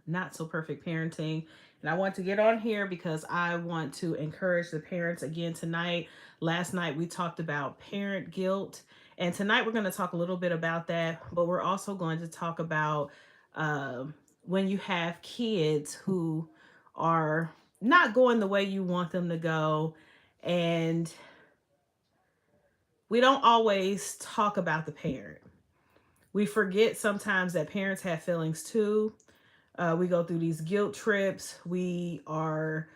Not So Perfect Parenting. And I want to get on here because I want to encourage the parents again tonight. Last night we talked about parent guilt. And tonight we're going to talk a little bit about that. But we're also going to talk about uh, when you have kids who are not going the way you want them to go. And we don't always talk about the parent. We forget sometimes that parents have feelings too. We go through these guilt trips. We are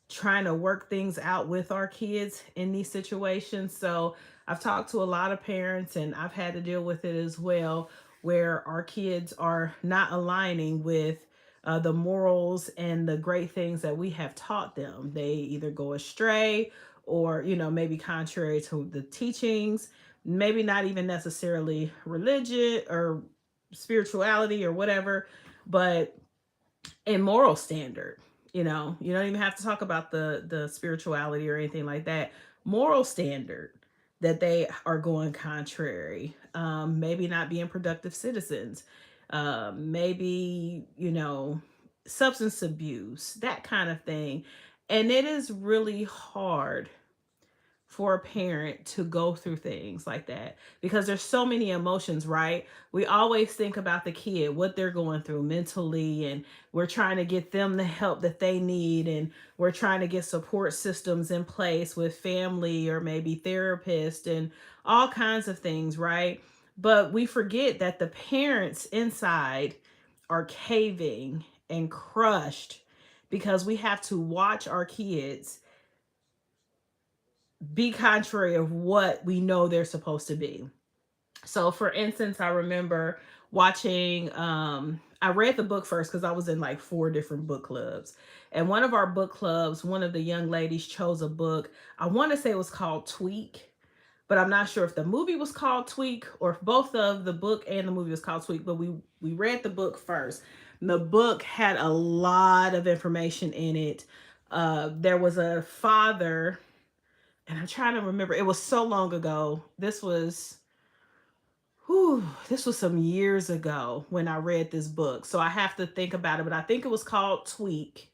trying to work things out with our kids in these situations. So I've talked to a lot of parents and I've had to deal with it as well, where our kids are not aligning with the morals and the great things that we have taught them. They either go astray or, maybe contrary to the teachings, maybe not even necessarily religion or spirituality or whatever, but a moral standard. You don't even have to talk about the spirituality or anything like that. Moral standard that they are going contrary. Maybe not being productive citizens. Maybe substance abuse, that kind of thing. And it is really hard for a parent to go through things like that because there's so many emotions, right? We always think about the kid, what they're going through mentally, and we're trying to get them the help that they need, and we're trying to get support systems in place with family or maybe therapist and all kinds of things, right? But we forget that the parents inside are caving and crushed because we have to watch our kids be contrary of what we know they're supposed to be. So for instance, I remember watching I read the book first because I was in like four different book clubs. And one of our book clubs, one of the young ladies chose a book. I want to say it was called Tweak, but I'm not sure if the movie was called Tweak or if both of the book and the movie was called Tweak, but we read the book first. The book had a lot of information in it. There was a father, and I'm trying to remember. It was so long ago. This was some years ago when I read this book. So I have to think about it, but I think it was called Tweak,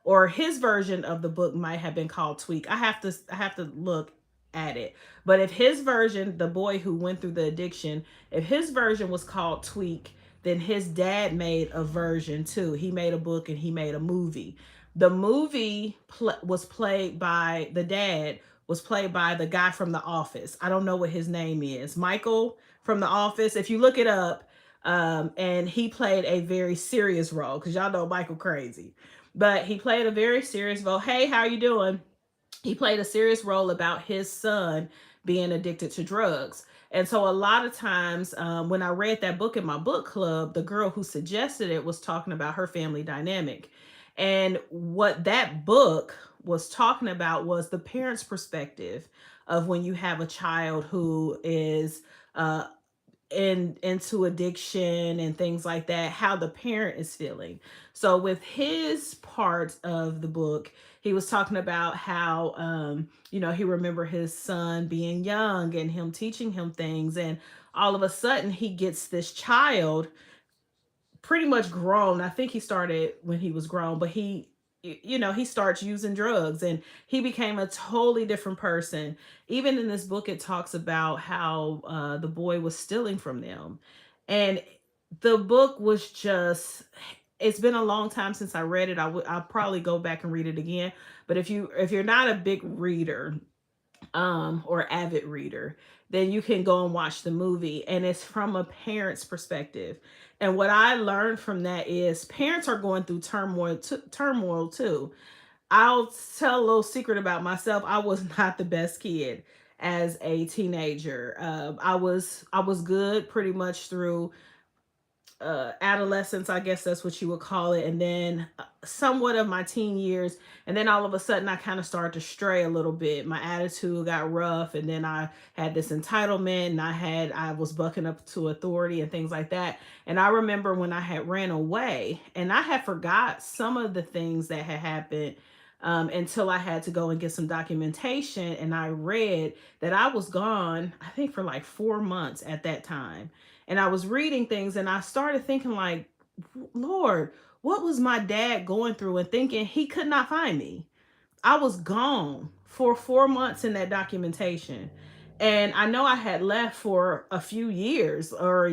or his version of the book might have been called Tweak. I have to look at it. But if his version, the boy who went through the addiction, if his version was called Tweak, then his dad made a version too. He made a book and he made a movie. The movie was played by the dad was played by the guy from The Office. I don't know what his name is. Michael from The Office. If you look it up, and he played a very serious role because y'all know Michael crazy, but he played a very serious role. Hey, how are you doing? He played a serious role about his son being addicted to drugs. And so a lot of times when I read that book in my book club, the girl who suggested it was talking about her family dynamic. And what that book was talking about was the parent's perspective of when you have a child who is uh, into addiction and things like that, how the parent is feeling. So with his part of the book, he was talking about how he remember his son being young and him teaching him things, and all of a sudden he gets this child pretty much grown. I think he started when he was grown, but he starts using drugs and he became a totally different person. Even in this book, it talks about how the boy was stealing from them. And the book was just, it's been a long time since I read it. I'll probably go back and read it again. But if you're not a big reader, or avid reader, then you can go and watch the movie. And it's from a parent's perspective. And what I learned from that is parents are going through turmoil too. I'll tell a little secret about myself. I was not the best kid as a teenager. I was good pretty much through adolescence, I guess that's what you would call it, and then somewhat of my teen years, and then all of a sudden I kind of started to stray a little bit. My attitude got rough, and then I had this entitlement, and I was bucking up to authority and things like that. And I remember when I had ran away, and I had forgot some of the things that had happened. Until I had to go and get some documentation, and I read that I was gone, I think for like 4 months at that time, and I was reading things and I started thinking like, Lord, what was my dad going through and thinking he could not find me? I was gone for 4 months in that documentation. And I know I had left for a few years, or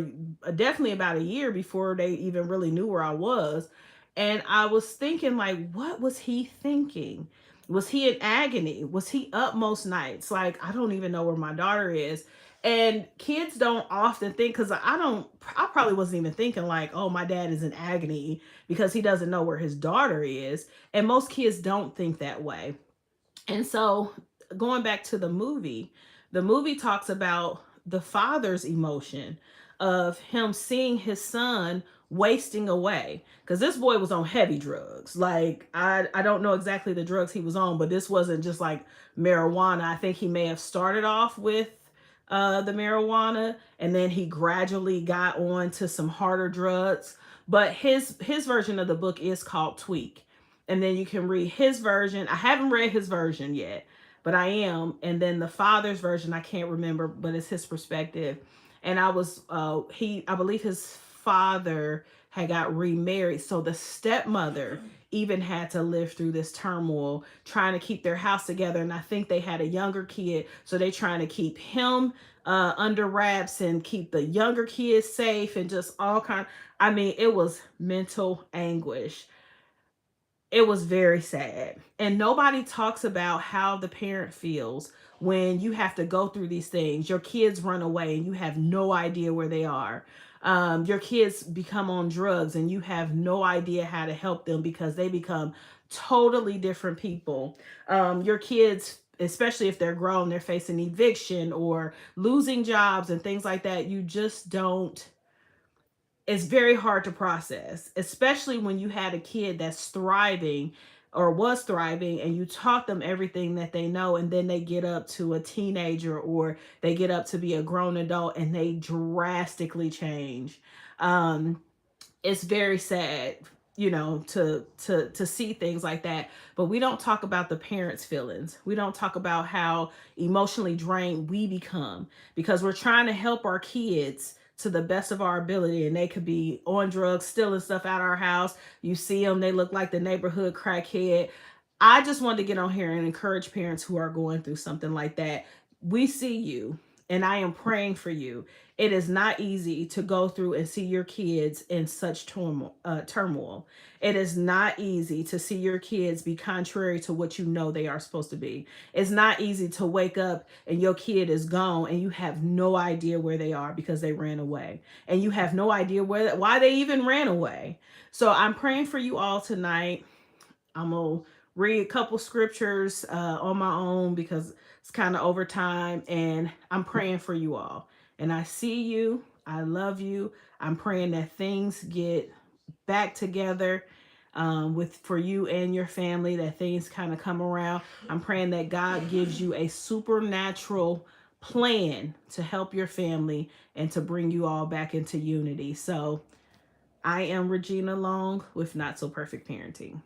definitely about a year before they even really knew where I was. And I was thinking, like, what was he thinking? Was he in agony? Was he up most nights? Like, I don't even know where my daughter is. And kids don't often think, because I probably wasn't even thinking, like, oh, my dad is in agony because he doesn't know where his daughter is. And most kids don't think that way. And so, going back to the movie talks about the father's emotion of him seeing his son wasting away, because this boy was on heavy drugs. Like, I don't know exactly the drugs he was on, but this wasn't just like marijuana. I think he may have started off with the marijuana, and then he gradually got on to some harder drugs. But his version of the book is called Tweak, and then you can read his version. I haven't read his version yet, but I am. And then the father's version, I can't remember, but it's his perspective. And I believe his father had got remarried, so the stepmother even had to live through this turmoil trying to keep their house together. And I think they had a younger kid, so they trying to keep him under wraps and keep the younger kids safe, and just all kind. I mean, it was mental anguish. It was very sad. And nobody talks about how the parent feels when you have to go through these things. Your kids run away and you have no idea where they are. Your kids become on drugs and you have no idea how to help them because they become totally different people. Your kids, especially if they're grown, they're facing eviction or losing jobs and things like that. You just don't, it's very hard to process, especially when you had a kid that's thriving or was thriving, and you taught them everything that they know, and then they get up to a teenager or they get up to be a grown adult and they drastically change. Um, it's very sad, to see things like that. But we don't talk about the parents' feelings. We don't talk about how emotionally drained we become because we're trying to help our kids to the best of our ability, and they could be on drugs, stealing stuff out of our house. You see them, they look like the neighborhood crackhead. I just wanted to get on here and encourage parents who are going through something like that. We see you, and I am praying for you. It is not easy to go through and see your kids in such turmoil. It is not easy to see your kids be contrary to what you know they are supposed to be. It's not easy to wake up and your kid is gone and you have no idea where they are because they ran away. And you have no idea why they even ran away. So I'm praying for you all tonight. I'm going to read a couple scriptures on my own because it's kind of over time, and I'm praying for you all. And I see you. I love you. I'm praying that things get back together with for you and your family, that things kind of come around. I'm praying that God gives you a supernatural plan to help your family and to bring you all back into unity. So I am Regina Long with Not So Perfect Parenting.